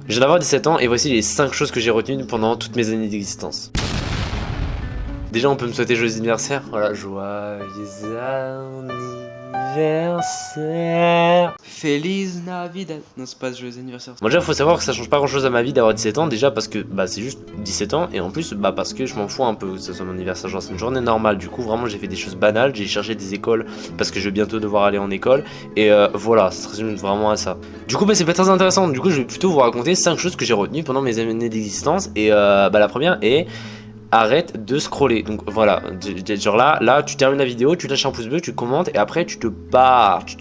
Je viens d'avoir 17 ans et voici les 5 choses que j'ai retenues pendant toutes mes années d'existence. Déjà, on peut me souhaiter joyeux anniversaire. Voilà, joyeux anniversaire. Feliz Navidad. Non, c'est pas joyeux anniversaire. Bon, déjà, faut savoir que ça change pas grand chose à ma vie d'avoir 17 ans. Déjà, parce que c'est juste 17 ans. Et en plus, parce que je m'en fous un peu que ce soit mon anniversaire. Genre, c'est une journée normale. Du coup, vraiment, j'ai fait des choses banales. J'ai cherché des écoles parce que je vais bientôt devoir aller en école. Et voilà, ça se résume vraiment à ça. Du coup, c'est pas très intéressant. Du coup, je vais plutôt vous raconter 5 choses que j'ai retenues pendant mes années d'existence. Et la première est. Arrête de scroller. Donc voilà, genre là tu termines la vidéo, tu lâches un pouce bleu, tu commentes et après tu te barres, tu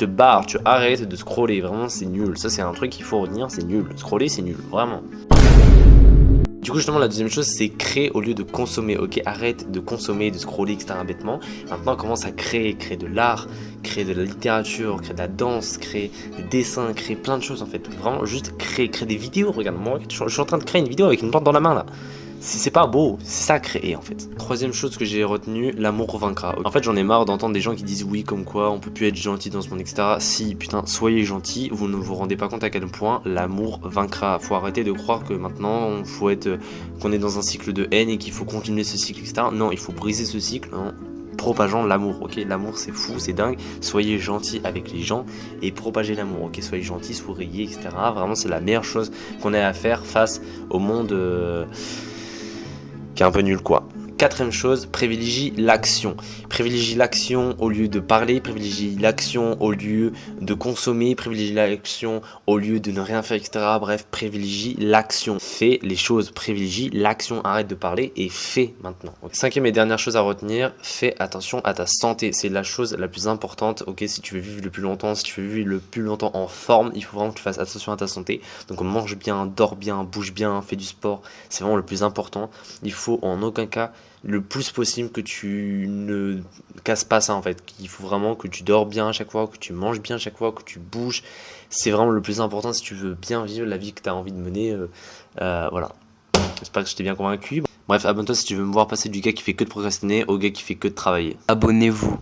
arrêtes de scroller. Vraiment c'est nul, ça c'est un truc qu'il faut retenir, c'est nul. Scroller c'est nul, vraiment. Du coup justement la deuxième chose c'est créer au lieu de consommer, ok, arrête de consommer, de scroller etc bêtement. Maintenant commence à créer de l'art, créer de la littérature, créer de la danse, créer des dessins, créer plein de choses en fait. Vraiment juste créer des vidéos, regarde moi je suis en train de créer une vidéo avec une plante dans la main là. C'est pas beau, c'est ça créer en fait. Troisième chose que j'ai retenue, l'amour vaincra. En fait j'en ai marre d'entendre des gens qui disent oui comme quoi on peut plus être gentil dans ce monde etc. Si putain soyez gentil, vous ne vous rendez pas compte à quel point l'amour vaincra. Faut arrêter de croire que maintenant faut être qu'on est dans un cycle de haine et qu'il faut continuer ce cycle etc. Non, il faut briser ce cycle en propageant l'amour, ok. L'amour c'est fou, c'est dingue. Soyez gentil avec les gens et propagez l'amour, ok. Soyez gentil, souriez etc. Vraiment c'est la meilleure chose qu'on ait à faire face au monde qui est un peu nul quoi. Quatrième chose, privilégie l'action. Privilégie l'action au lieu de parler, privilégie l'action au lieu de consommer, privilégie l'action au lieu de ne rien faire, etc. Bref, privilégie l'action. Fais les choses, privilégie l'action, arrête de parler et fais maintenant. Okay. Cinquième et dernière chose à retenir, fais attention à ta santé. C'est la chose la plus importante, ok, si tu veux vivre le plus longtemps, si tu veux vivre le plus longtemps en forme, il faut vraiment que tu fasses attention à ta santé. Donc mange bien, dors bien, bouge bien, fais du sport, c'est vraiment le plus important. Il faut en aucun cas le plus possible que tu ne casses pas ça en fait. Il faut vraiment que tu dors bien à chaque fois, que tu manges bien à chaque fois, que tu bouges. C'est vraiment le plus important si tu veux bien vivre la vie que tu as envie de mener. Voilà. J'espère que je t'ai bien convaincu. Bref, abonne-toi si tu veux me voir passer du gars qui fait que de procrastiner au gars qui fait que de travailler. Abonnez-vous.